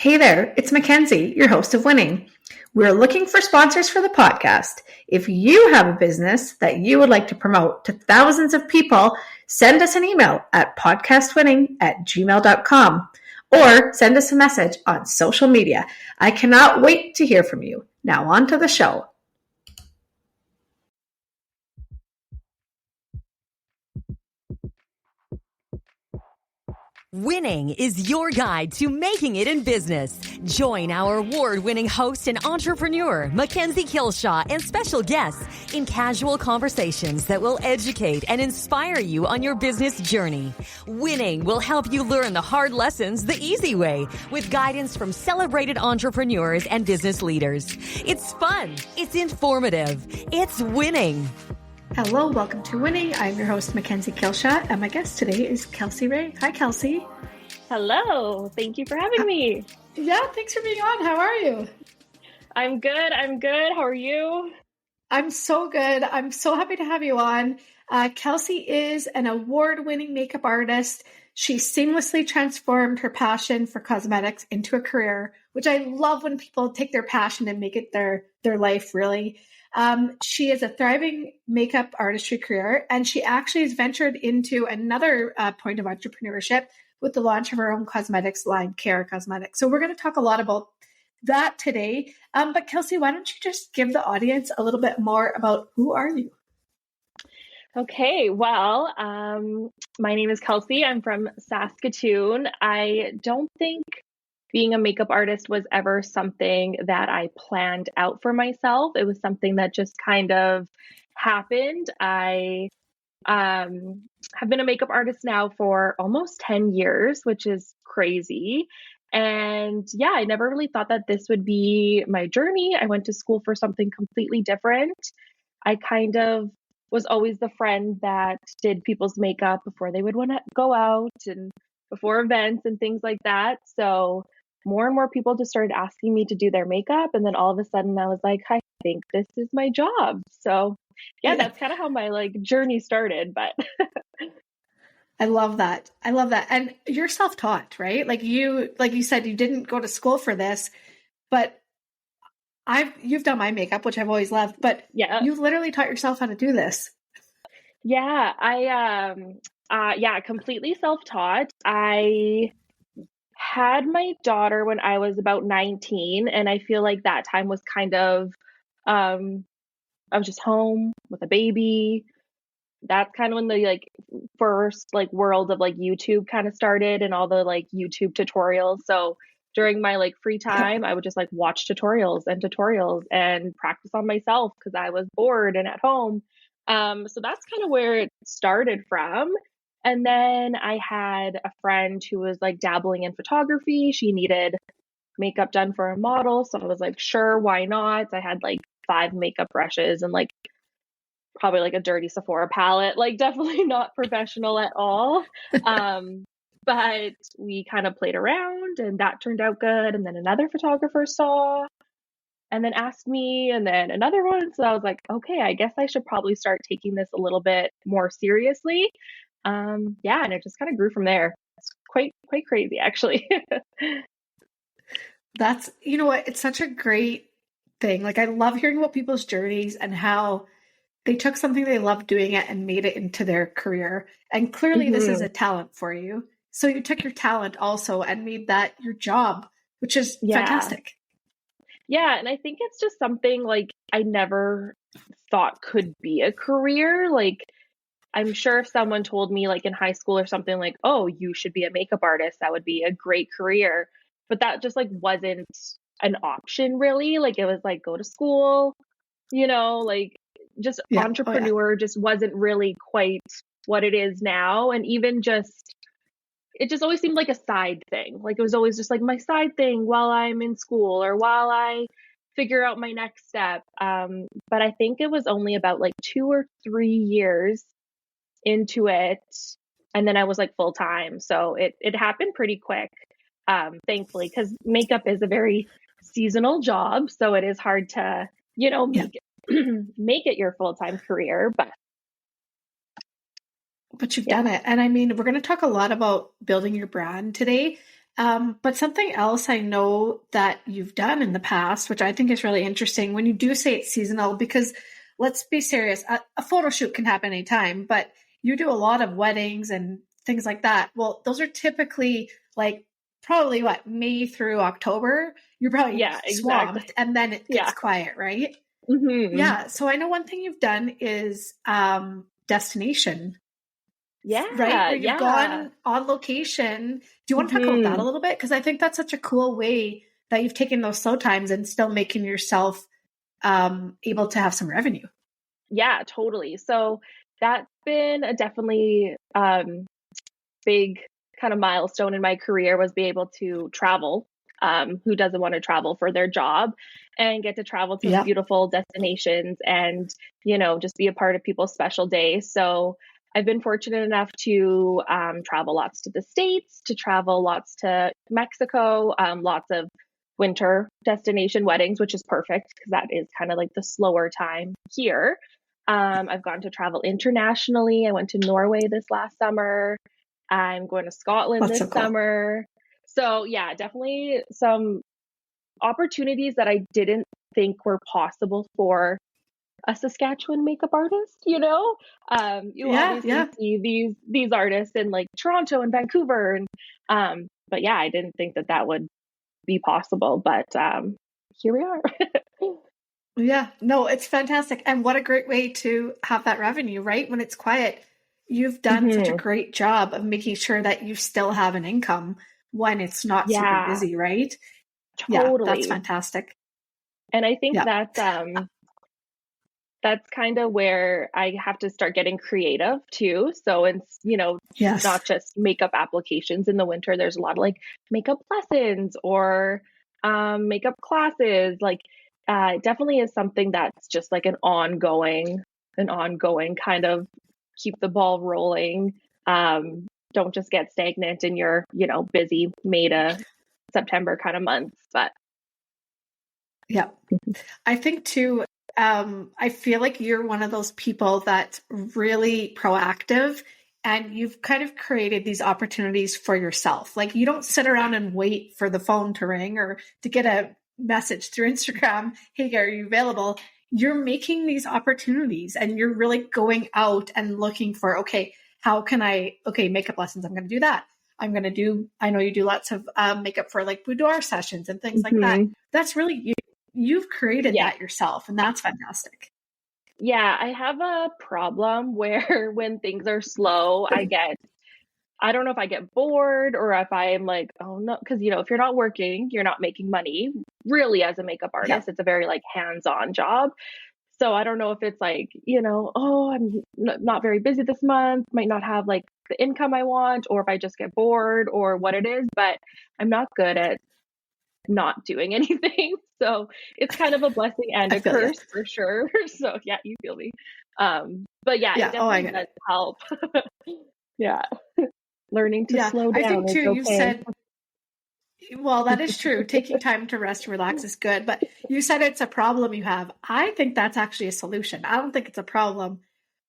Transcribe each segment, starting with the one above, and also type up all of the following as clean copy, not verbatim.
Hey there, it's Mackenzie, your host of Winning. We're looking for sponsors for the podcast. If you have a business that you would like to promote to thousands of people, send us an email at podcastwinning@gmail.com or send us a message on social media. I cannot wait to hear from you. Now on to the show. Winning is your guide to making it in business. Join our award-winning host and entrepreneur, Mackenzie Kilshaw, and special guests in casual conversations that will educate and inspire you on your business journey. Winning will help you learn the hard lessons the easy way with guidance from celebrated entrepreneurs and business leaders. It's fun. It's informative. It's winning. Hello, welcome to Winning. I'm your host, Mackenzie Kilshaw, and my guest today is Kelsey Rae. Hi, Kelsey. Hello. Thank you for having me. Yeah, thanks for being on. How are you? I'm good. How are you? I'm so good. I'm so happy to have you on. Kelsey is an award-winning makeup artist. She seamlessly transformed her passion for cosmetics into a career, which I love when people take their passion and make it their life, really. She is a thriving makeup artistry career, and she actually has ventured into another point of entrepreneurship with the launch of her own cosmetics line, Kara Cosmetics. So we're going to talk a lot about that today. But Kelsey, why don't you just give the audience a little bit more about who are you? Okay, well, my name is Kelsey. I'm from Saskatoon. I don't think being a makeup artist was ever something that I planned out for myself. It was something that just kind of happened. I have been a makeup artist now for almost 10 years, which is crazy. And yeah, I never really thought that this would be my journey. I went to school for something completely different. I kind of was always the friend that did people's makeup before they would want to go out and before events and things like that. So more and more people just started asking me to do their makeup. And then all of a sudden I was like, I think this is my job. So yeah, that's kind of how my journey started. But I love that. And you're self-taught, right? Like you said, you didn't go to school for this, but you've done my makeup, which I've always loved, but yeah, you literally taught yourself how to do this. Yeah, I completely self-taught. I had my daughter when I was about 19, and I feel like that time was kind of I was just home with a baby. That's kind of when the first world of YouTube kind of started and all the YouTube tutorials. So during my free time, I would just watch tutorials and practice on myself because I was bored and at home. So that's kind of where it started from. And then I had a friend who was dabbling in photography. She needed makeup done for a model. So I was like, sure, why not? I had 5 makeup brushes and probably a dirty Sephora palette, definitely not professional at all. But we kind of played around and that turned out good. And then another photographer saw and then asked me, and then another one. So I was like, okay, I guess I should probably start taking this a little bit more seriously. Yeah, and it just kind of grew from there. It's quite crazy, actually. That's, you know what, it's such a great thing. I love hearing about people's journeys and how they took something they loved doing it and made it into their career. And clearly this is a talent for you. So you took your talent also and made that your job, which is fantastic. Yeah, and I think it's just something I never thought could be a career. I'm sure if someone told me in high school or something oh, you should be a makeup artist, that would be a great career. But that just wasn't an option really. It was go to school, just entrepreneur just wasn't really quite what it is now. And even just, it just always seemed like a side thing. It was always just my side thing while I'm in school or while I figure out my next step. But I think it was only about 2 or 3 years into it. And then I was full time. So it happened pretty quick, thankfully, because makeup is a very seasonal job. So it is hard to, make it your full-time career. But you've done it. And I mean, we're going to talk a lot about building your brand today. But something else I know that you've done in the past, which I think is really interesting when you do say it's seasonal, because let's be serious, a photo shoot can happen anytime, but you do a lot of weddings and things like that. Well, those are typically like probably what, May through October. You're probably Yeah, swamped exactly. and then it gets Yeah. quiet, right? Hmm. Yeah. So I know one thing you've done is destination, right? Yeah. Where you've Yeah. gone on location. Do you want to talk about that a Hmm. little bit? Because I think that's such a cool way that you've taken those slow times and still making yourself able to have some revenue. Yeah, totally. So that's been a definitely big kind of milestone in my career was be able to travel. Who doesn't want to travel for their job and get to travel to Yeah. beautiful destinations and, just be a part of people's special days. So I've been fortunate enough to travel lots to the States, to travel lots to Mexico, lots of winter destination weddings, which is perfect because that is kind of like the slower time here. I've gone to travel internationally. I went to Norway this last summer. I'm going to Scotland That's this so cool. summer. So, yeah, definitely some opportunities that I didn't think were possible for a Saskatchewan makeup artist, you Yeah. obviously Yeah. see these artists in like Toronto and Vancouver but yeah, I didn't think that would be possible, but here we are. Yeah. No, it's fantastic. And what a great way to have that revenue, right? When it's quiet, you've done such a Hmm. great job of making sure that you still have an income when it's not super Yeah, busy, right? Yeah, that's totally. fantastic. And I think Yeah. that's kind of where I have to start getting creative too. So it's, Yes. not just makeup applications in the winter. There's a lot of like makeup lessons or makeup classes. Like it definitely is something that's just like an ongoing kind of keep the ball rolling. Don't just get stagnant in your, busy May to September kind of months. But Yeah. I think too, I feel like you're one of those people that's really proactive and you've kind of created these opportunities for yourself. Like you don't sit around and wait for the phone to ring or to get a message through Instagram. Hey, are you available? You're making these opportunities and you're really going out and looking for, okay, how can makeup lessons. I'm going to do that. I know you do lots of makeup for like boudoir sessions and things like that. mhm. That's really you. You've created Yeah. that yourself, and that's fantastic. Yeah, I have a problem where when things are slow, I don't know if I get bored or if I'm like, oh no, because if you're not working, you're not making money. Really, as a makeup Yeah. artist, it's a very like hands-on job. So I don't know if it's like, oh, I'm not very busy this month, might not have like the income I want, or if I just get bored or what it is, but I'm not good at not doing anything. So it's kind of a blessing and I a feel you. curse for sure. So yeah, you feel me. But yeah, it Yeah. Oh, I definitely get does it. help. Yeah. Learning to Yeah. slow I down think is too, you okay. said, well, that is true. Taking time to rest and relax is good, but you said it's a problem you have. I think that's actually a solution. I don't think it's a problem,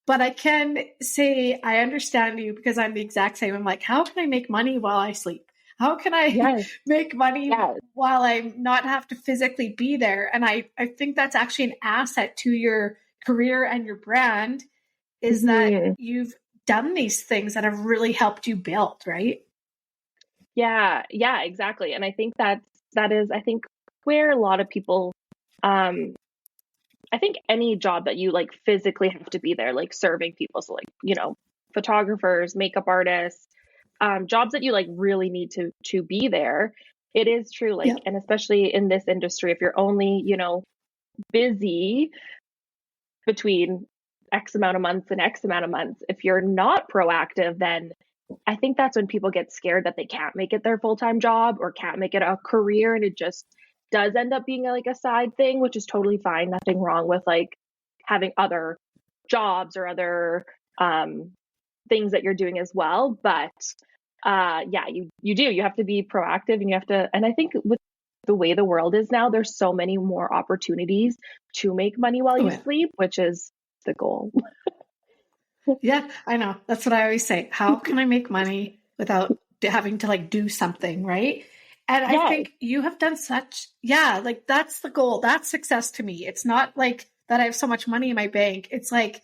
but I can say I understand you because I'm the exact same. I'm like, how can I make money while I sleep? How can I Yes, make money yes. while I not have to physically be there? And I think that's actually an asset to your career and your brand is that Hmm. you've done these things that have really helped you build, right? Yeah, yeah, exactly. And I think that is, I think, where a lot of people, um, I think any job that you like physically have to be there, like serving people. So like, photographers, makeup artists, jobs that you like really need to be there. It is true, like, Yeah. and especially in this industry, if you're only, busy between X amount of months and X amount of months, if you're not proactive, then I think that's when people get scared that they can't make it their full-time job or can't make it a career, and it just does end up being like a side thing, which is totally fine. Nothing wrong with like having other jobs or other things that you're doing as well. But yeah, you have to be proactive and you have to, and I think with the way the world is now, there's so many more opportunities to make money while Oh, you yeah. sleep, which is the goal. Yeah, I know. That's what I always say. How can I make money without having to like do something, right? And I think you have done such, like that's the goal. That's success to me. It's not like that I have so much money in my bank. It's like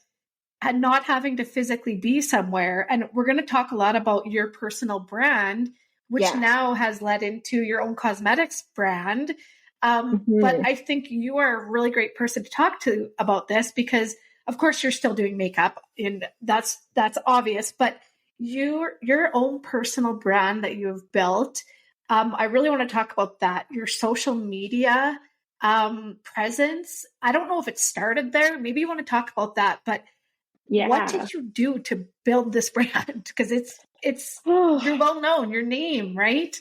and not having to physically be somewhere. And we're going to talk a lot about your personal brand, which now has led into your own cosmetics brand. But I think you are a really great person to talk to about this because of course you're still doing makeup and that's obvious, but your own personal brand that you have built. I really want to talk about that. Your social media presence. I don't know if it started there. Maybe you want to talk about that, but what did you do to build this brand? Because it's you're well known, your name, right?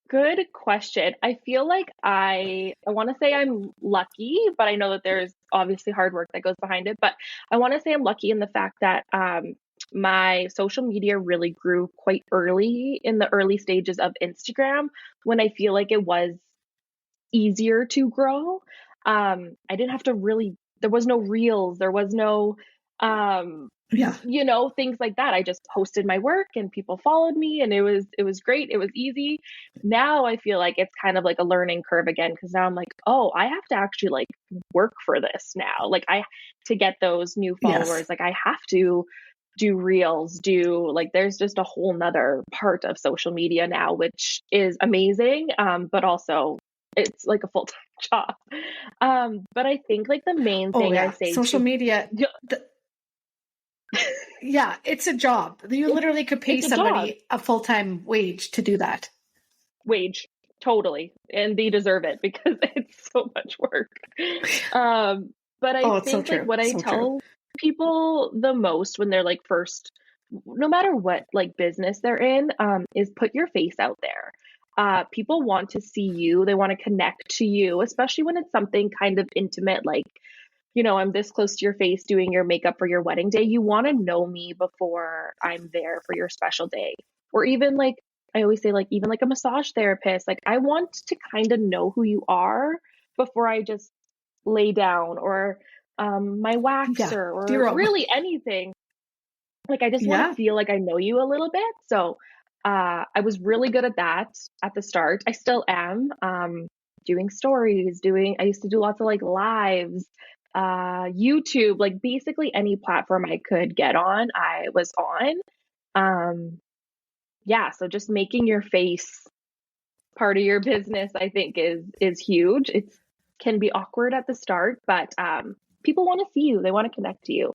Good question. I feel like I want to say I'm lucky, but I know that there's obviously hard work that goes behind it. But I want to say I'm lucky in the fact that my social media really grew quite early in the early stages of Instagram when I feel like it was easier to grow. I didn't have to really, there was no reels, there was no, things like that. I just posted my work and people followed me and it was great. It was easy. Now I feel like it's kind of like a learning curve again, because now I'm like, oh, I have to actually like work for this now. Like to get those new followers, like I have to do reels, there's just a whole nother part of social media now, which is amazing. But also it's like a full-time job. But I think like the main thing I say social media, it's a job. You literally could pay somebody a full-time wage to do that. Wage, totally. And they deserve it because it's so much work. But I think like what I tell people the most when they're like first, no matter what like business they're in, is put your face out there. People want to see you. They want to connect to you, especially when it's something kind of intimate, like, I'm this close to your face doing your makeup for your wedding day. You want to know me before I'm there for your special day. Or even like, I always say like, even like a massage therapist, like I want to kind of know who you are before I just lay down, or my waxer, or really anything. Like, I just want to feel like I know you a little bit. So I was really good at that at the start. I still am doing stories, I used to do lots of like lives, YouTube, like basically any platform I could get on, I was on. So just making your face part of your business, I think is huge. It can be awkward at the start, but people want to see you. They want to connect to you.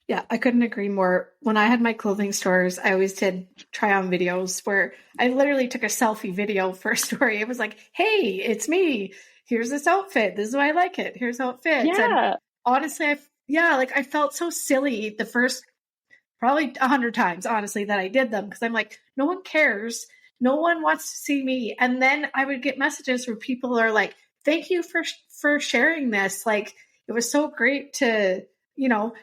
Yeah, I couldn't agree more. When I had my clothing stores, I always did try on videos where I literally took a selfie video for a story. It was like, hey, it's me. Here's this outfit. This is why I like it. Here's how it fits. Yeah. And honestly, I felt so silly the first probably 100 times, honestly, that I did them, because I'm like, no one cares. No one wants to see me. And then I would get messages where people are like, thank you for sharing this. Like, it was so great to,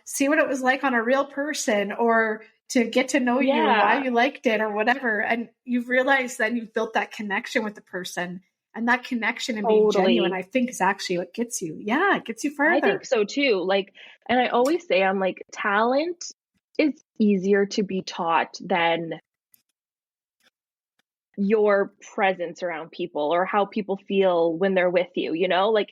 see what it was like on a real person, or to get to know you, why you liked it or whatever. And you've realized then you've built that connection with the person, and that connection and being genuine, I think, is actually what gets you. Yeah, it gets you further. I think so too. Like, and I always say, I'm like, talent is easier to be taught than your presence around people or how people feel when they're with you, like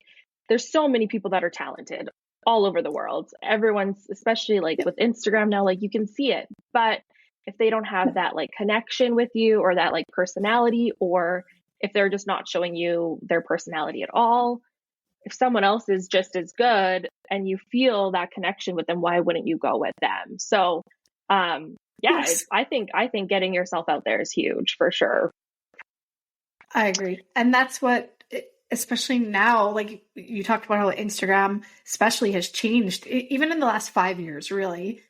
there's so many people that are talented all over the world. Everyone's, especially like with Instagram now, like you can see it, but if they don't have that like connection with you, or that like personality, or if they're just not showing you their personality at all, if someone else is just as good and you feel that connection with them, why wouldn't you go with them? So I think getting yourself out there is huge for sure. I agree. And that's what, especially now, like you talked about how Instagram especially has changed, even in the last 5 years, really.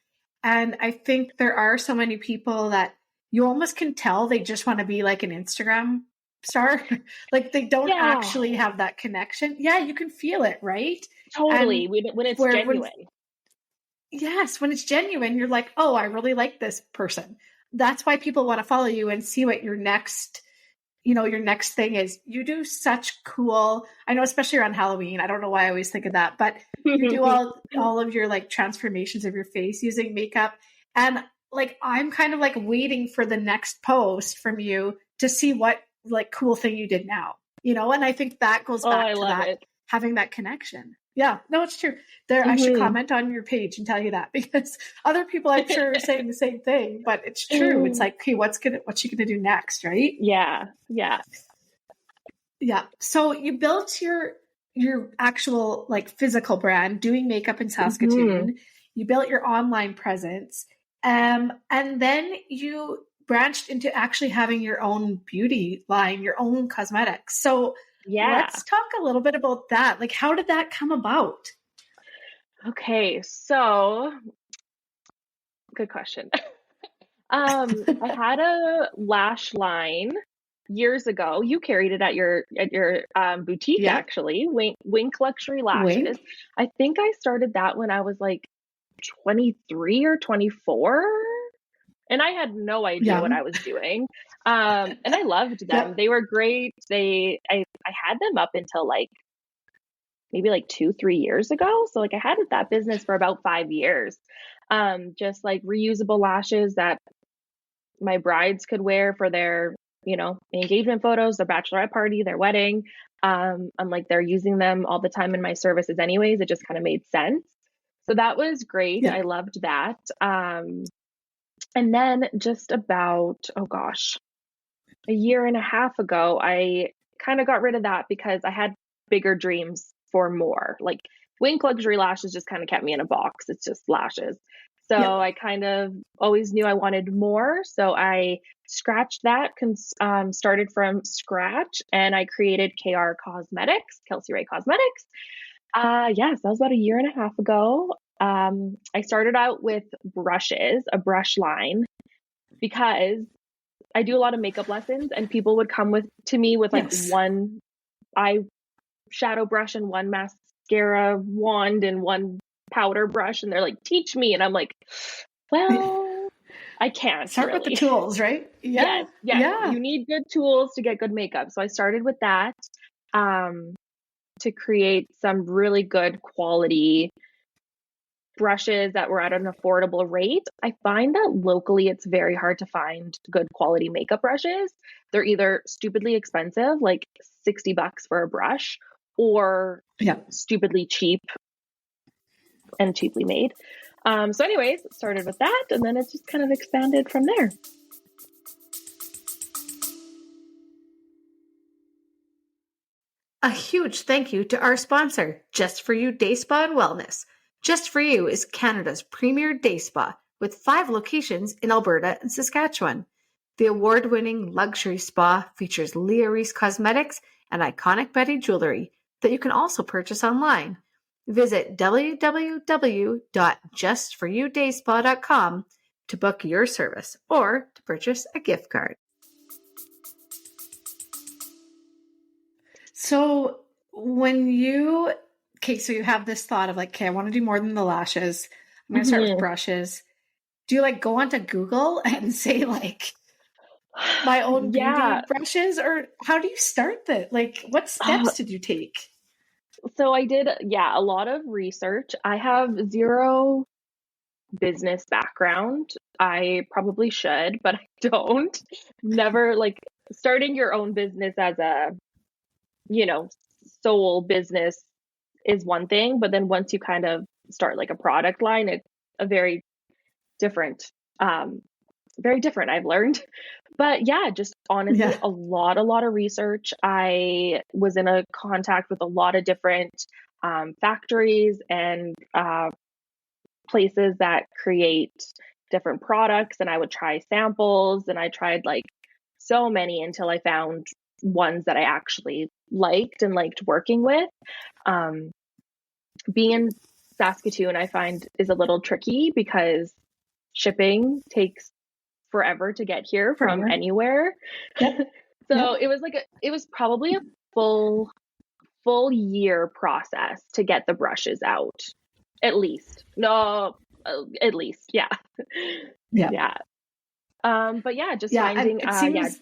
And I think there are so many people that you almost can tell they just want to be like an Instagram star. Like they don't actually have that connection. Yeah, you can feel it, right? Totally. When it's genuine. When it's genuine, you're like, oh, I really like this person. That's why people want to follow you and see what your next thing is. You do such cool, I know, especially around Halloween. I don't know why I always think of that, but you do all of your like transformations of your face using makeup. And like, I'm kind of like waiting for the next post from you to see what like cool thing you did now, and I think that goes Oh, I back to love that, it. having that connection. Yeah, no, it's true. I should Mm-hmm. comment on your page and tell you that, because other people I'm sure are saying the same thing, but it's true. It's like, okay, what's she gonna do next, right? Yeah. Yeah. Yeah. So you built your actual like physical brand doing makeup in Saskatoon. Mm-hmm. You built your online presence. And then you branched into actually having your own beauty line, your own cosmetics. So Yeah. let's talk a little bit about that. Like, how did that come about? Okay. So good question. I had a lash line years ago. You carried it at your boutique, Yeah. actually. Wink Luxury Lashes. Wink. I think I started that when I was like 23 or 24, and I had no idea what Yum. I was doing. And I loved them. Yep. They were great. I had them up until like maybe like 2-3 years ago. So like I had that business for about 5 years. Just like reusable lashes that my brides could wear for their, engagement photos, their bachelorette party, their wedding. I'm like, they're using them all the time in my services anyways. It just kind of made sense. So that was great. Yeah. I loved that. And then just about, oh gosh, a year and a half ago, I kind of got rid of that because I had bigger dreams for more. Like Wink Luxury Lashes just kind of kept me in a box. It's just lashes. So Yep. I kind of always knew I wanted more. So I scratched that, started from scratch, and I created KR Cosmetics, Kelsey Rae Cosmetics. Yes, that was about a year and a half ago. I started out with brushes, a brush line, because I do a lot of makeup lessons, and people would come to me with like Yes. one eyeshadow brush and one mascara wand and one powder brush, and they're like, teach me. And I'm like, well, I can't Start really. with the tools, right? Yeah. Yes. Yeah. You need good tools to get good makeup. So I started with that, to create some really good quality brushes that were at an affordable rate. I find that locally it's very hard to find good quality makeup brushes. They're either stupidly expensive, like $60 for a brush, or Yeah. stupidly cheap and cheaply made. So anyways, started with that, and then it just kind of expanded from there. A huge thank you to our sponsor, Just For You Day Spa and Wellness. Just For You is Canada's premier day spa with 5 locations in Alberta and Saskatchewan. The award-winning luxury spa features Leah Reese cosmetics and iconic Betty jewelry that you can also purchase online. Visit www.justforyoudayspa.com to book your service or to purchase a gift card. So so you have this thought of like, okay, I want to do more than the lashes. I'm going to start with brushes. Do you like go onto Google and say like my own beauty brushes, or how do you start that? Like, what steps did you take? So I did, a lot of research. I have zero business background. I probably should, but I don't. Never, like, starting your own business as a, sole business is one thing, but then once you kind of start like a product line, it's a very different, I've learned. But yeah, just honestly, a lot of research. I was in a contact with a lot of different factories and places that create different products, and I would try samples, and I tried like so many until I found ones that I actually liked and liked working with. Being in Saskatoon, I find, is a little tricky because shipping takes forever to get here from anywhere. Yep. So it was probably a full year process to get the brushes out. At least. No, at least. Yeah. Yeah. But yeah, just finding, it seems,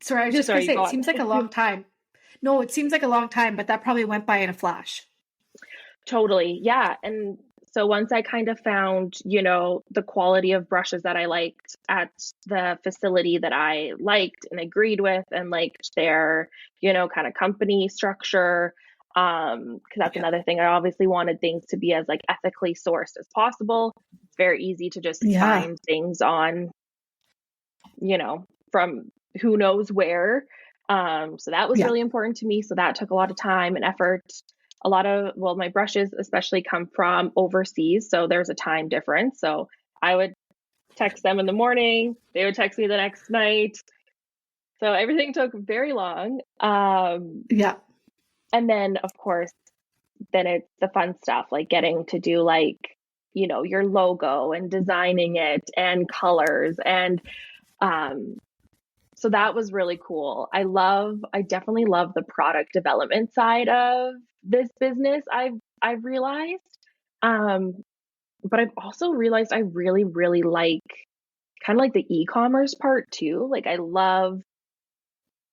sorry, I was just going to say, it seems like a long time. No, it seems like a long time, but that probably went by in a flash. Totally. Yeah. And So once I kind of found, the quality of brushes that I liked at the facility that I liked and agreed with and liked their, kind of company structure, because that's another thing. I obviously wanted things to be as like ethically sourced as possible. It's very easy to just find things on, from who knows where. So that was really important to me. So that took a lot of time and effort. My brushes especially come from overseas. So there's a time difference. So I would text them in the morning. They would text me the next night. So everything took very long. And then of course, then it's the fun stuff, like getting to do your logo and designing it and colors. And, so that was really cool. I definitely love the product development side of this business. I've realized, but I've also realized I really, really like kind of like the e-commerce part too. Like I love,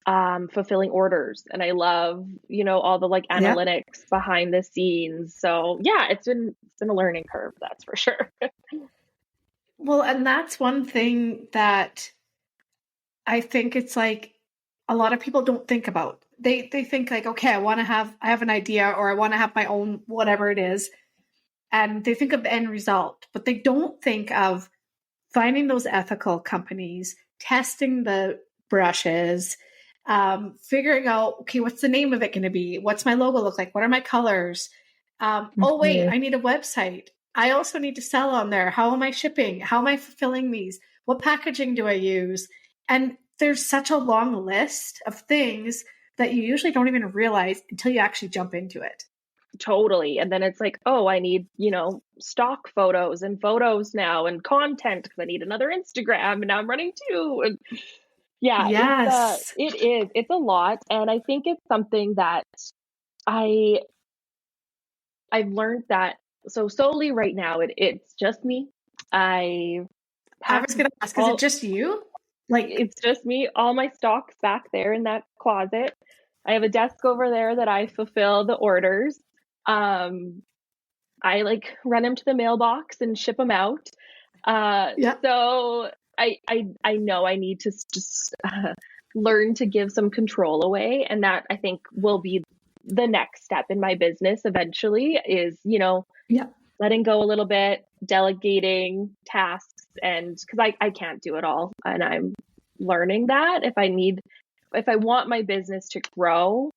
fulfilling orders, and I love, all the analytics behind the scenes. So yeah, it's been a learning curve, that's for sure. Well, and that's one thing that I think it's like a lot of people don't think about. They think like, okay, I have an idea, or I want to have my own, whatever it is. And they think of the end result, but they don't think of finding those ethical companies, testing the brushes, figuring out, okay, what's the name of it going to be? What's my logo look like? What are my colors? Oh, wait, I need a website. I also need to sell on there. How am I shipping? How am I fulfilling these? What packaging do I use? And there's such a long list of things that you usually don't even realize until you actually jump into it. Totally. And then it's like, oh, I need, stock photos and photos now and content because I need another Instagram and now I'm running two. And yeah, yes, it's a lot. And I think it's something that I've learned that so solely right now, it's just me. I was going to ask, is it just you? Like, it's just me, all my stocks back there in that closet. I have a desk over there that I fulfill the orders. I run them to the mailbox and ship them out. So I know I need to just learn to give some control away. And that I think will be the next step in my business eventually is, letting go a little bit, delegating tasks, and because I can't do it all. And I'm learning that if I want my business to grow,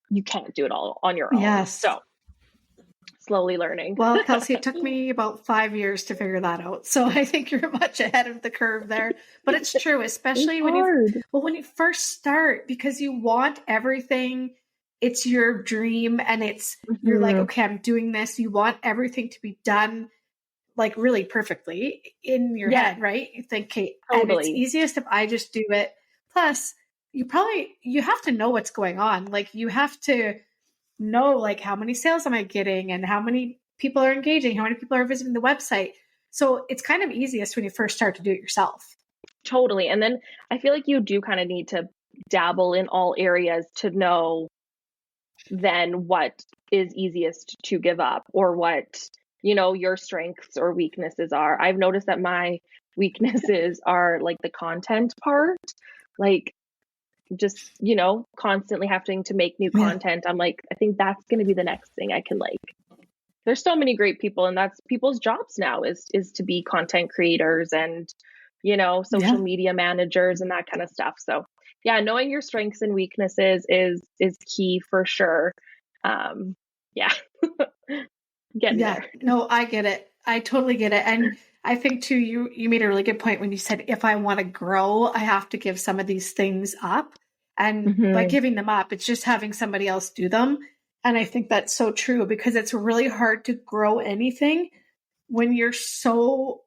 you can't do it all on your own. Yes. So slowly learning. Well, Kelsey, it took me about 5 years to figure that out. So I think you're much ahead of the curve there. But it's true, especially when you first start, because you want everything. It's your dream, and you're like, okay, I'm doing this. You want everything to be done like really perfectly in your head, right? You think, okay, and it's easiest if I just do it. Plus, you have to know what's going on. Like you have to know like how many sales am I getting and how many people are engaging, how many people are visiting the website. So it's kind of easiest when you first start to do it yourself. Totally. And then I feel like you do kind of need to dabble in all areas to know then what is easiest to give up or what, your strengths or weaknesses are. I've noticed that my weaknesses are like the content part, like just, constantly having to make new content. I'm like, I think that's going to be the next thing I can like. There's so many great people, and that's people's jobs now is to be content creators and, social media managers and that kind of stuff. So yeah, knowing your strengths and weaknesses is key for sure. Getting there. No, I get it. I totally get it. And I think too, you made a really good point when you said, if I want to grow, I have to give some of these things up. And by giving them up, it's just having somebody else do them. And I think that's so true, because it's really hard to grow anything when you're so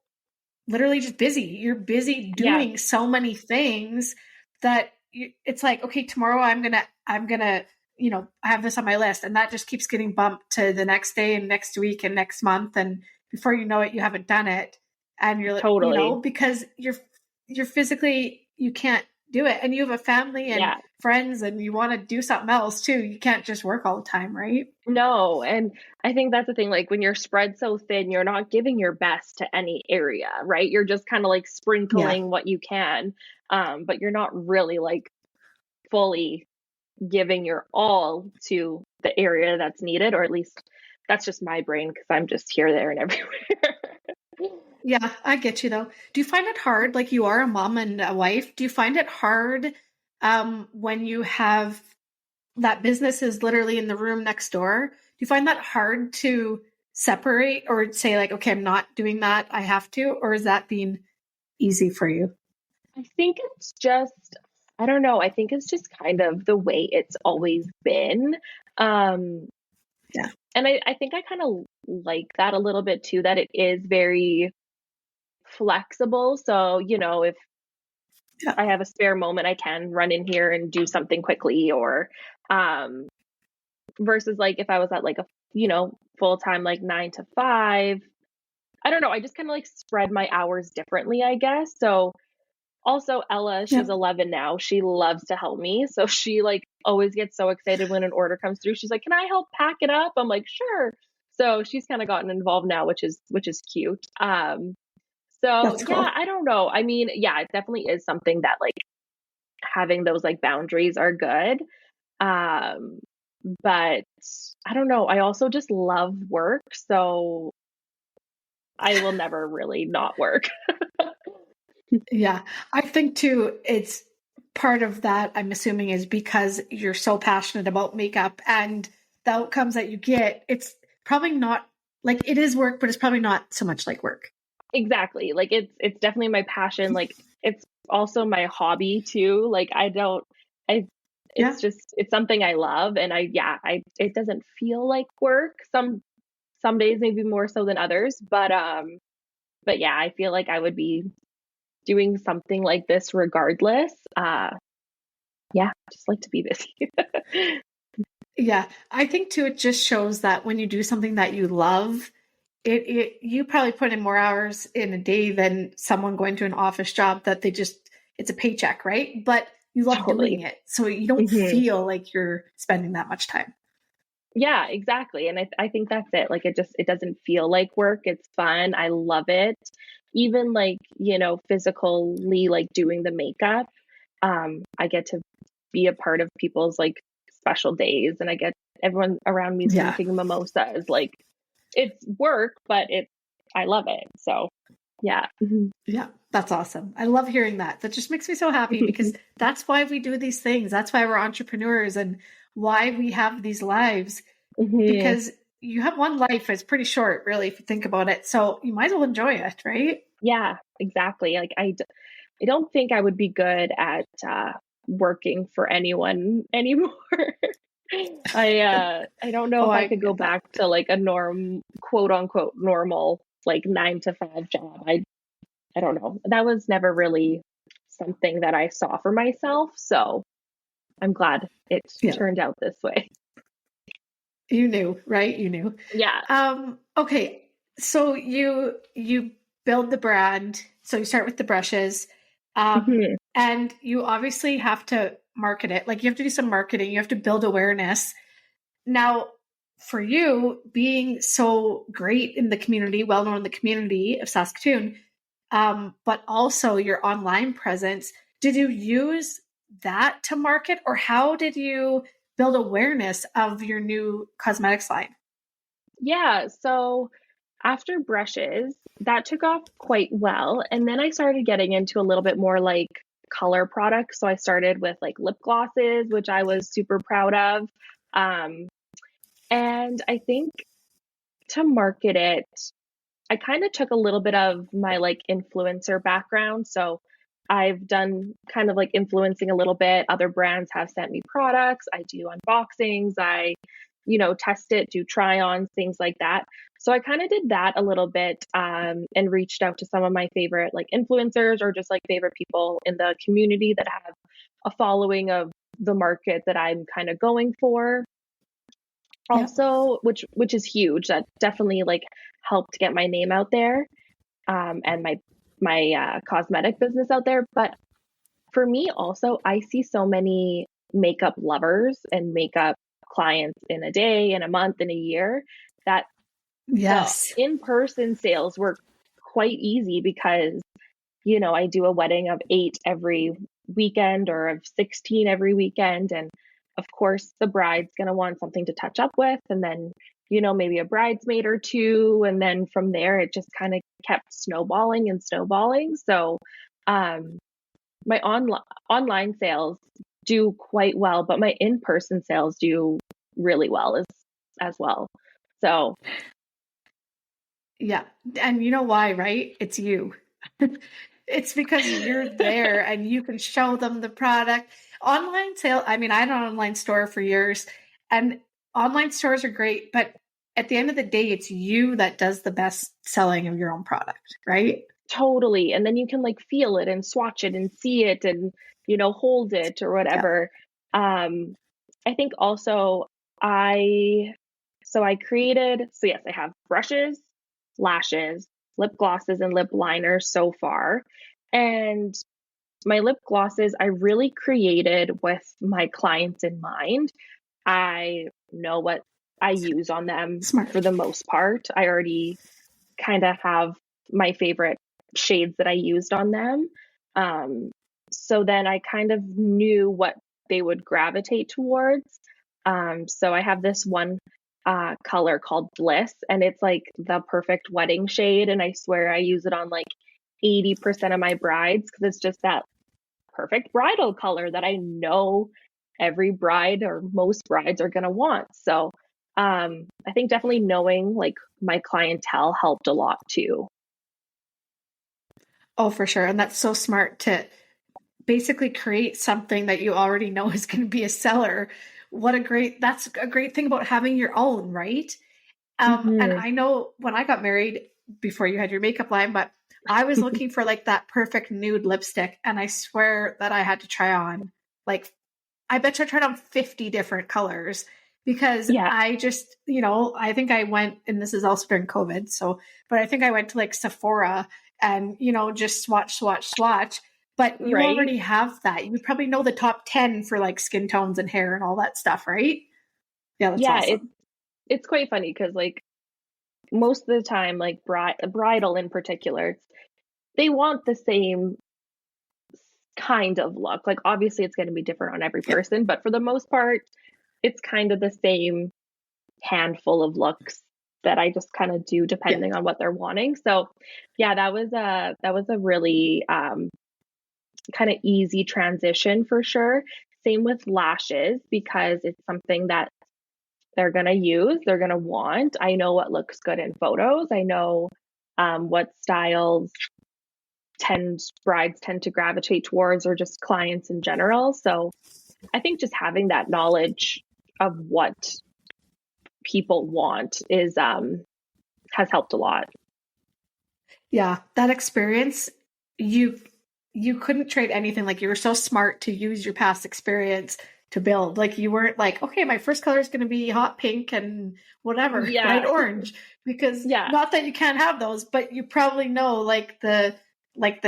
literally just busy. You're busy doing so many things that it's like, okay, tomorrow I'm going to, I have this on my list, and that just keeps getting bumped to the next day and next week and next month. And before you know it, you haven't done it. And you're totally, because you're physically, you can't do it. And you have a family and Yeah. friends, and you want to do something else too. You can't just work all the time, right? No, and I think that's the thing, like when you're spread so thin, you're not giving your best to any area, right? You're just kind of like Yeah. sprinkling what you can, but you're not really like fully giving your all to the area that's needed, or at least that's just my brain because I'm just here, there, and everywhere. Yeah, I get you though. Do you find it hard, like you are a mom and a wife, do you find it hard when you have that business is literally in the room next door? Do you find that hard to separate or say like, okay, I'm not doing that, I have to, or is that being easy for you? I think it's just, I don't know, I think it's just kind of the way it's always been. Um, Yeah. and I think I kind of like that a little bit too, that it is very flexible. So, if Yeah. I have a spare moment, I can run in here and do something quickly, or um, versus like if I was at like a, full time, like 9 to 5. I don't know. I just kind of like spread my hours differently, I guess. So also Ella, Yeah. she's 11 now. She loves to help me. So she like always gets so excited when an order comes through. She's like, "Can I help pack it up?" I'm like, "Sure." So she's kind of gotten involved now, which is cute. So That's yeah, cool. I don't know. I mean, yeah, it definitely is something that like having those like boundaries are good. Um, but I don't know. I also just love work, so I will never really not work. Yeah. I think too, it's part of that, I'm assuming, is because you're so passionate about makeup and the outcomes that you get. It's probably not like it is work, but it's probably not so much like work. Exactly. Like it's definitely my passion. Like it's also my hobby too. Like I Yeah. it's something I love, and I it doesn't feel like work. Some days maybe more so than others, but yeah, I feel like I would be doing something like this regardless. Yeah, just like to be busy. Yeah. I think too, it just shows that when you do something that you love, it you probably put in more hours in a day than someone going to an office job that they just it's a paycheck, right? But you love doing Totally. it. So you don't Hmm. feel like you're spending that much time. Yeah, exactly. And I think that's it. Like it doesn't feel like work. It's fun. I love it. Even like, physically like doing the makeup. I get to be a part of people's like special days, and I get everyone around me Yeah. drinking mimosas. Like it's work, but I love it. So yeah. Yeah, that's awesome. I love hearing that. That just makes me so happy because that's why we do these things. That's why we're entrepreneurs and why we have these lives Hmm. because you have one life. It's pretty short, really, if you think about it. So you might as well enjoy it, right? Yeah, exactly. Like I don't think I would be good at working for anyone anymore. I don't know Oh, if I I could go get that. back to like a quote unquote normal like 9 to 5 job. I don't know. That was never really something that I saw for myself. So I'm glad it Yeah, turned out this way. you knew, right? You knew. Yeah. Okay. So you build the brand. So you start with the brushes. Hmm. And you obviously have to market it. Like you have to do some marketing, you have to build awareness. Now, for you being so great in the community, well known in the community of Saskatoon, but also your online presence, did you use that to market or how did you build awareness of your new cosmetics line? Yeah. So after brushes, that took off quite well. And then I started getting into a little bit more like color products. So I started with like lip glosses, which I was super proud of. Um, and I think to market it, I kind of took a little bit of my like influencer background. So I've done kind of like influencing a little bit. Other brands have sent me products. I do unboxings. I, test it, do try ons, things like that. So I kind of did that a little bit and reached out to some of my favorite like influencers or just like favorite people in the community that have a following of the market that I'm kind of going for. Yeah. Also, which is huge. That definitely like helped get my name out there and my cosmetic business out there. But for me also, I see so many makeup lovers and makeup clients in a day, in a month, in a year, that the Yes. in-person sales were quite easy because, I do a wedding of 8 every weekend or of 16 every weekend. And of course, the bride's going to want something to touch up with. And then, maybe a bridesmaid or two. And then from there, it just kind of kept snowballing and snowballing. So, my online sales do quite well, but my in-person sales do really well as well. So, Yeah. And you know why, right? It's you. It's because you're there and you can show them the product. Online sale, I mean, I had an online store for years, and online stores are great, but at the end of the day, it's you that does the best selling of your own product, right? totally. And then you can like feel it and swatch it and see it and, hold it or Yeah. whatever. I think also I created, so yes, I have brushes, lashes, lip glosses, and lip liners so far. And my lip glosses, I really created with my clients in mind. I know what I use on them Smart. for the most part. I already kind of have my favorite shades that I used on them. So then I kind of knew what they would gravitate towards. So I have this one color called Bliss, and it's like the perfect wedding shade. And I swear I use it on like 80% of my brides because it's just that perfect bridal color that I know every bride or most brides are going to want. So I think definitely knowing like my clientele helped a lot too. Oh, for sure. And that's so smart to basically create something that you already know is going to be a seller. That's a great thing about having your own, right? And Hmm. I know when I got married, before you had your makeup line, but I was looking for like that perfect nude lipstick. And I swear that I had to try on like, I bet you I tried on 50 different colors because Yeah. I just, I think I went, and this is also during COVID. So, but I think I went to like Sephora and, just swatch. But you Right. already have that. You probably know the top 10 for like skin tones and hair and all that stuff, right? Yeah, that's Yeah. It's awesome. it's quite funny because like most of the time, like bridal in particular, they want the same kind of look. Like obviously it's going to be different on every Yeah. person, but for the most part, it's kind of the same handful of looks that I just kind of do Yeah. depending on what they're wanting. So yeah, that was a really kind of easy transition for sure. Same with lashes because it's something that they're going to use, they're going to want. I know what looks good in photos. I know what styles brides tend to gravitate towards or just clients in general. So I think just having that knowledge of what people want is has helped a lot. Yeah, that experience, you you couldn't trade anything. Like you were so smart to use your past experience to build. Like you weren't like, okay, my first color is going to be hot pink and whatever, bright Yeah. orange, because Yeah. not that you can't have those, but you probably know like the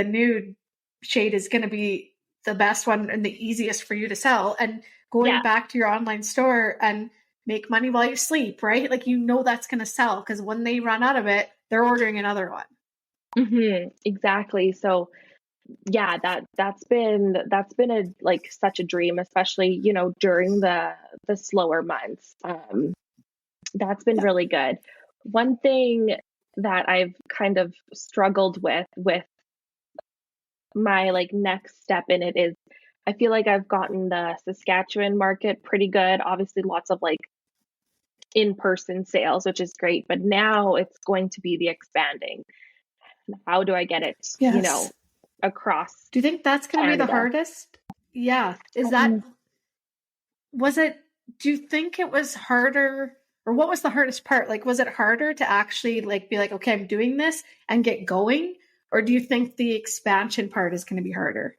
nude shade is going to be the best one and the easiest for you to sell. And going Yeah. back to your online store and make money while you sleep, right? Like that's going to sell because when they run out of it, they're ordering another one. Exactly. So yeah, that's been a like such a dream, especially, during the slower months. That's been Yeah. really good. One thing that I've kind of struggled with my like next step in it is I feel like I've gotten the Saskatchewan market pretty good. Obviously lots of like in-person sales, which is great, but now it's going to be the expanding. How do I get it, Yes. across Do you think that's going to be the Canada? hardest? Yeah. Um, Was it, do you think it was harder, or what was the hardest part? Like, was it harder to actually like be like, okay, I'm doing this and get going? Or do you think the expansion part is going to be harder?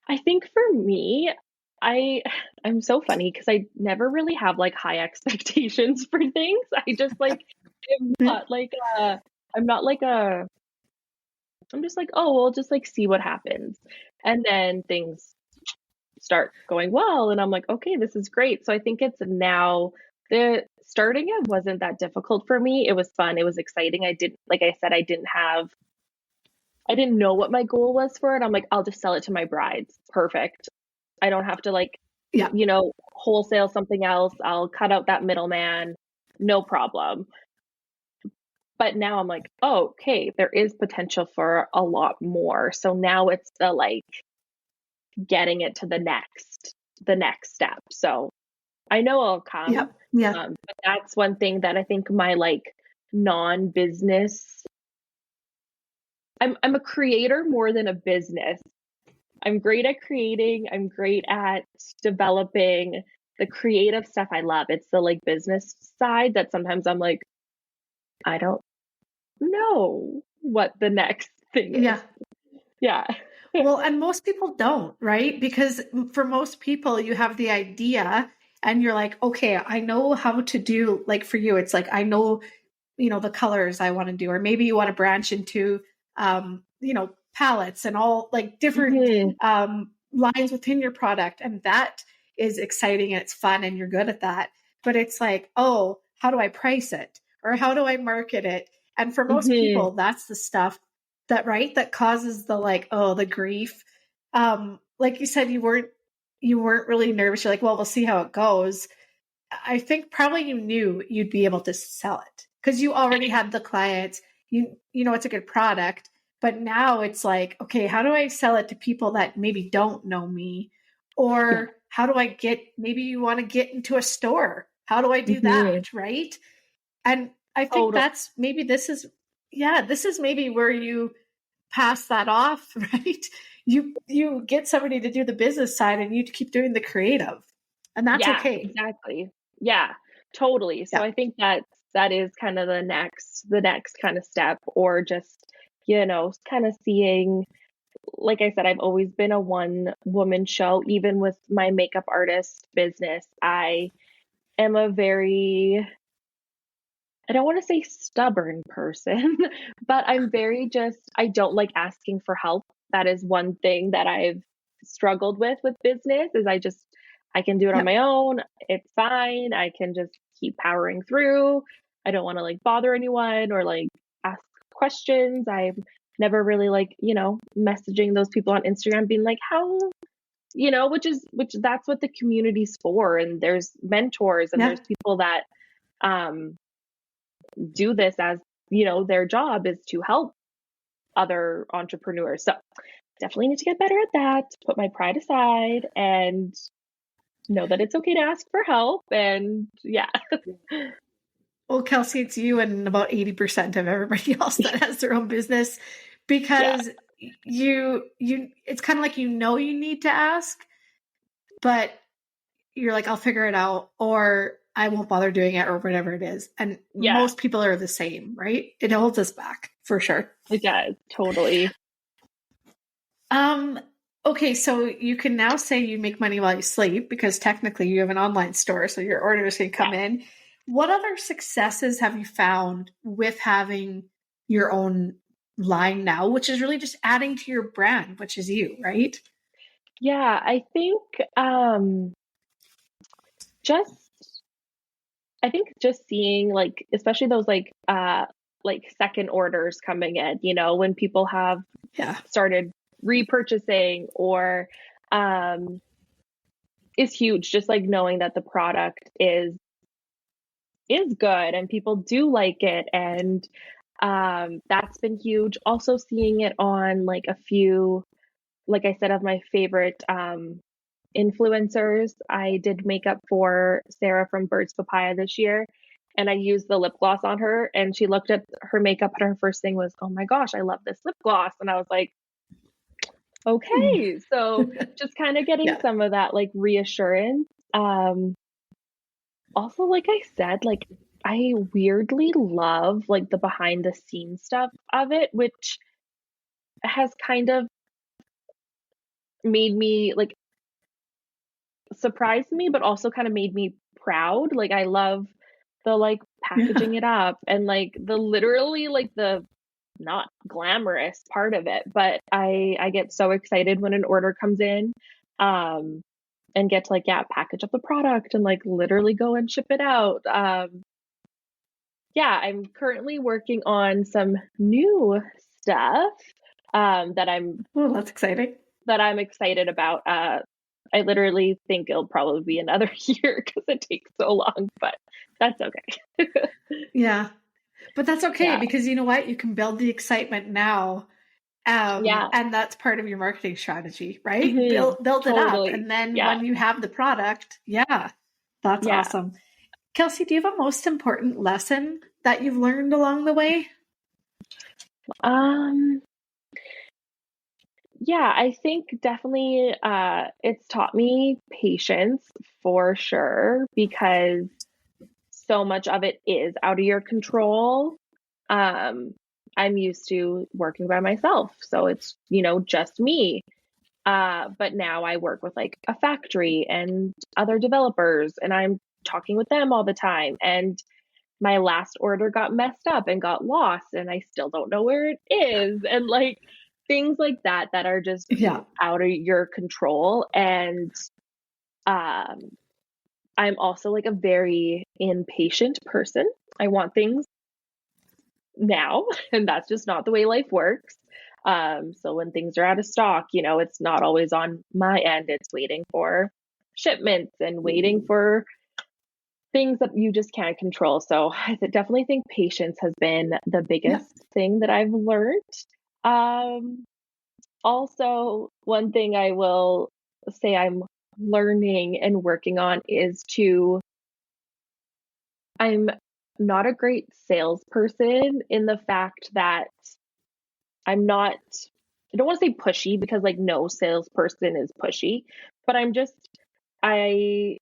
I think for me, I I'm so funny because I never really have like high expectations for things. I just like am Yeah. not like I'm not like I'm just like, oh, we'll just like see what happens. And then things start going well. And I'm like, okay, this is great. So I think it's now the starting it wasn't that difficult for me. It was fun. It was exciting. Like I said, I didn't know what my goal was for it. I'm like, I'll just sell it to my brides. Perfect. I don't have to Yeah. wholesale something else. I'll cut out that middleman. No problem. But now I'm like, oh, okay, there is potential for a lot more. So now it's the getting it to the next step. So I know it'll Yeah. come. Yeah. But that's one thing that I think my non-business. I'm a creator more than a business. I'm great at creating. I'm great at developing the creative stuff. I love. It's the business side that sometimes I'm like, I don't know what the next thing is. Yeah. Yeah. Well, and most people don't, right? Because for most people, you have the idea and you're like, okay, I know how to do, like for you, it's like, I know, the colors I want to do, or maybe you want to branch into, palettes and all like different lines within your product. And that is exciting and it's fun and you're good at that. But it's like, oh, how do I price it? Or how do I market it? And for most people, that's the stuff that causes the grief. Like you said, you weren't really nervous. You're like, well, we'll see how it goes. I think probably you knew you'd be able to sell it because you already had the clients. You know it's a good product, but now it's like, okay, how do I sell it to people that maybe don't know me? Or how do I maybe you want to get into a store. How do I do that? Right. And I think that's maybe this is maybe where you pass that off, right? You get somebody to do the business side and you keep doing the creative. And that's okay. Exactly. Yeah, totally. So I think that is kind of the next kind of step, or just, kind of seeing, like I said, I've always been a one woman show. Even with my makeup artist business, I am a very, I don't want to say stubborn person, but I'm very I don't like asking for help. That is one thing that I've struggled with business is I can do it on my own. It's fine. I can just keep powering through. I don't want to bother anyone or ask questions. I'm never really messaging those people on Instagram being like, how, which that's what the community's for. And there's mentors and there's people that do this as, their job is to help other entrepreneurs. So definitely need to get better at that, put my pride aside and know that it's okay to ask for help. And Well, Kelsey, it's you and about 80% of everybody else that has their own business, because you it's kind of like, you need to ask, but you're like, I'll figure it out, or I won't bother doing it, or whatever it is. And most people are the same, right? It holds us back for sure. It does, totally. Okay, so you can now say you make money while you sleep because technically you have an online store, so your orders can come in. What other successes have you found with having your own line now, which is really just adding to your brand, which is you, right? Yeah, I think just seeing especially those second orders coming in, when people have started repurchasing or is huge. Just knowing that the product is good and people do like it, and that's been huge. Also seeing it on a few, like I said, of my favorite influencers. I did makeup for Sarah from Birds Papaya this year, and I used the lip gloss on her, and she looked at her makeup and her first thing was, oh my gosh, I love this lip gloss. And I was like, okay. So just kind of getting some of that reassurance. Also, like I said, I weirdly love the behind the scenes stuff of it, which has kind of made me surprised me, but also kind of made me proud. I love the packaging it up and the literally the not glamorous part of it, but I get so excited when an order comes in, and get to like, yeah, package up the product and like literally go and ship it out. Yeah, I'm currently working on some new stuff, that Oh, that's exciting. I'm excited about. I literally think it'll probably be another year because it takes so long, but that's okay. Yeah. But that's okay Yeah. because you know what? You can build the excitement now. Yeah. And that's part of your marketing strategy, right? Mhm. Build it up. Totally. And then Yeah. when you have the product, yeah, that's Yeah. awesome. Kelsey, do you have a most important lesson that you've learned along the way? Um, yeah, I think definitely it's taught me patience for sure because so much of it is out of your control. Um, I'm used to working by myself, so it's, just me. But now I work with like a factory and other developers, and I'm talking with them all the time. And my last order got messed up and got lost, and I still don't know where it is. And like things like that that are just Yeah. out of your control. And um, I'm also like a very impatient person. I want things now, and that's just not the way life works. So when things are out of stock, it's not always on my end. It's waiting for shipments and waiting for things that you just can't control. So I definitely think patience has been the Yeah. biggest thing that I've learned. Um, Also, one thing I will say I'm learning and working on is I'm not a great salesperson in the fact that I'm not, I don't want to say pushy because like no salesperson is pushy, but I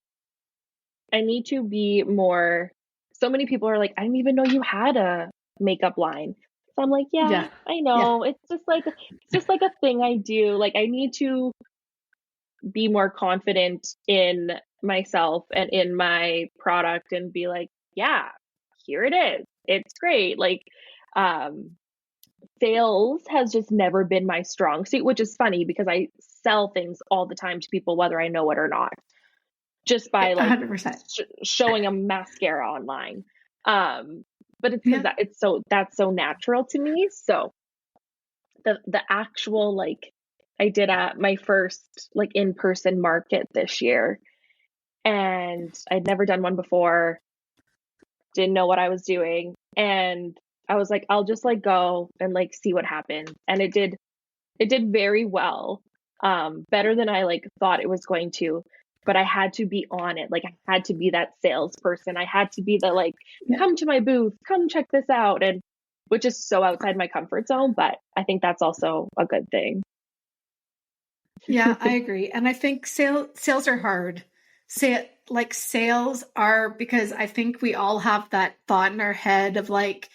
I need to be more. So many people are like, I didn't even know you had a makeup line. So I'm like, yeah, Yeah. I Yeah. know. It's just like a thing I do. Like I need to be more confident in myself and in my product and be like, yeah, here it is. It's great. Like um sales has just never been my strong suit, which is funny because I sell things all the time to people whether I know it or not, just by like 100%. showing a mascara online. Um, but it's because Yeah. that's so natural to me. So the actual like I did at my first like in-person market this year, and I'd never done one before, didn't know what I was doing, and I was like, I'll just like go and like see what happens. And it did very well, better than I like thought it was going to. But I had to be on it. Like I had to be that salesperson. I had to be the like, Yeah. come to my booth, come check this out, and which is so outside my comfort zone. But I think that's also a good thing. Yeah, I agree. And I think sales are hard. Sales are because I think we all have that thought in our head of like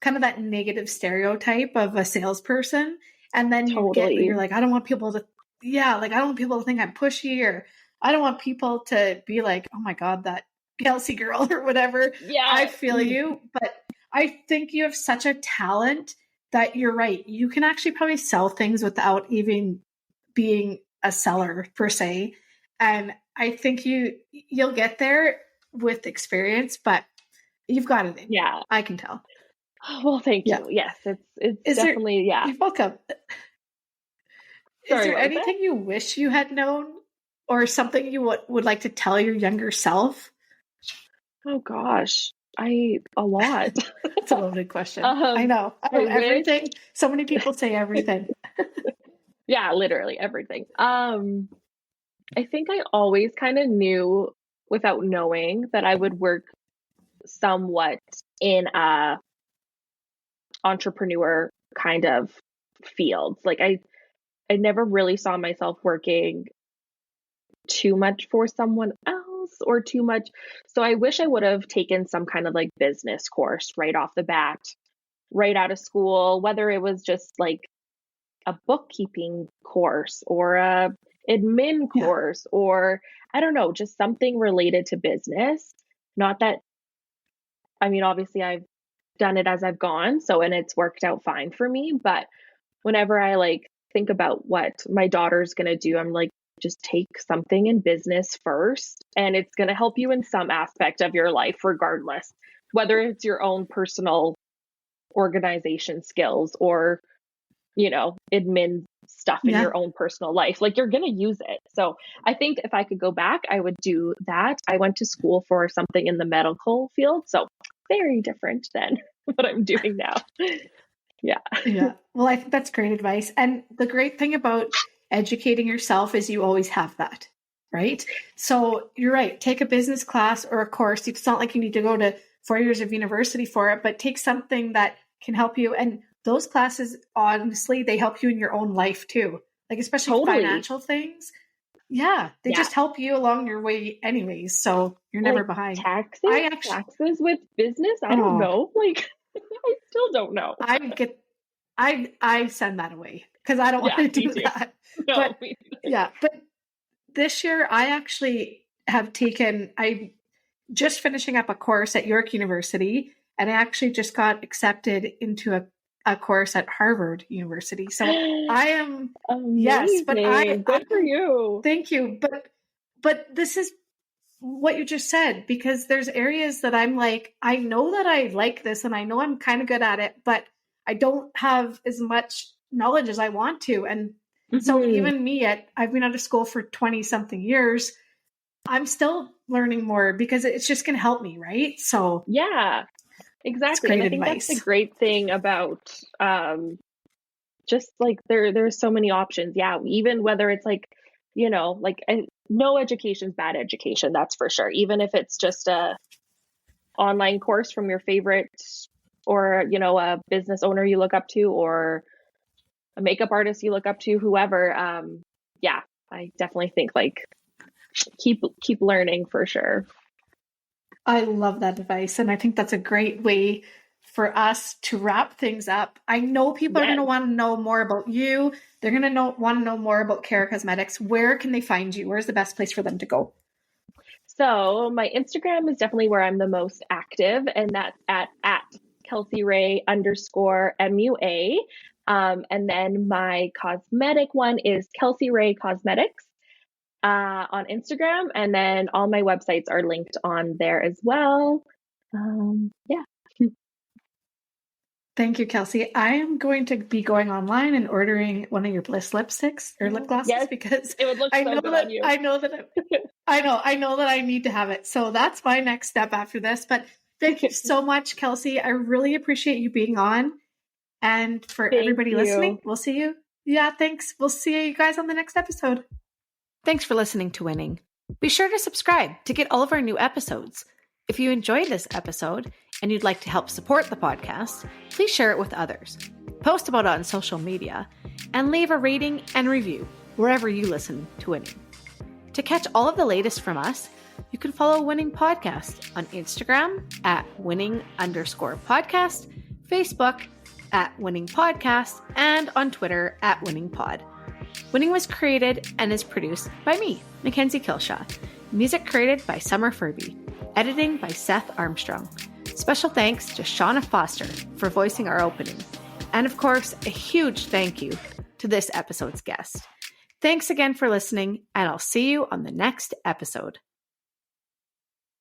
kind of that negative stereotype of a salesperson. And then Totally. you're like, I don't want people to, yeah, like I don't want people to think I'm pushy, or I don't want people to be like, oh my God, that Kelsey girl or whatever. I Yeah. feel you. But I think you have such a talent that you're right. You can actually probably sell things without even being a seller per se. And I think you'll get there with experience, but you've got it in you. Yeah. I can tell. Well, thank Yeah. you. Yes, it's Is there definitely, yeah. You're welcome. Is Sorry, there what was that? anything you wish you had known or something you would like to tell your younger self? Oh gosh, a lot. It's a loaded question. I know. I wish, Everything. So many people say everything. yeah, literally everything. I think I always kind of knew without knowing that I would work somewhat in a entrepreneur kind of field. Like I never really saw myself working too much for someone else or too much. So I wish I would have taken some kind of like business course right off the bat, right out of school, whether it was just like a bookkeeping course or a admin Yeah. course, or I don't know, just something related to business. Not that, I mean, obviously I've done it as I've gone. So, and it's worked out fine for me. But whenever I like think about what my daughter's going to do, I'm like, just take something in business first, and it's going to help you in some aspect of your life, regardless, whether it's your own personal organization skills or, you know, admin stuff in your own personal life. Like, you're going to use it. So I think if I could go back, I would do that. I went to school for something in the medical field, so very different than what I'm doing now. Yeah. Yeah. Well, I think that's great advice. And the great thing about educating yourself is you always have that, right? So you're right. Take a business class or a course. It's not like you need to go to 4 years of university for it, but take something that can help you. And those classes, honestly, they help you in your own life too. Like, especially financial things. Yeah. They just help you along your way anyways. So you're never behind. Taxes with business. I don't know. Like, I still don't know. I send that away because I don't want to do that. No, but this year I actually have I just finishing up a course at York University, and I actually just got accepted into a course at Harvard University. So I am, amazing. Good for you. Thank you. But this is what you just said, because there's areas that I'm like, I know that I like this and I know I'm kind of good at it, but I don't have as much knowledge as I want to. And so even me I've been out of school for 20 something years, I'm still learning more because it's just going to help me. Right. So yeah, exactly. And I think that's the great thing about, just like there's so many options. Yeah. Even whether it's like, you know, like no education is bad education. That's for sure. Even if it's just a online course from your favorite, or, you know, a business owner you look up to, or a makeup artist you look up to, whoever. Yeah, I definitely think like keep learning for sure. I love that advice. And I think that's a great way for us to wrap things up. I know people are going to want to know more about you. They're going to want to know more about Cara Cosmetics. Where can they find you? Where's the best place for them to go? So my Instagram is definitely where I'm the most active, and that's at Kelsey Rae _MUA. And then my cosmetic one is Kelsey Rae Cosmetics on Instagram. And then all my websites are linked on there as well. Yeah. Thank you, Kelsey. I am going to be going online and ordering one of your Bliss lipsticks or lip glosses because it would look so good on you. I know that I need to have it. So that's my next step after this. But thank you so much, Kelsey. I really appreciate you being on. And for everybody listening, we'll see you. Yeah, thanks. We'll see you guys on the next episode. Thanks for listening to Winning. Be sure to subscribe to get all of our new episodes. If you enjoyed this episode and you'd like to help support the podcast, please share it with others, post about it on social media, and leave a rating and review wherever you listen to Winning. To catch all of the latest from us, you can follow Winning Podcast on Instagram at winning_podcast, Facebook at Winning Podcast, and on Twitter at Winning Pod. Winning was created and is produced by me, Mackenzie Kilshaw. Music created by Summer Furby. Editing by Seth Armstrong. Special thanks to Shauna Foster for voicing our opening. And of course, a huge thank you to this episode's guest. Thanks again for listening, and I'll see you on the next episode.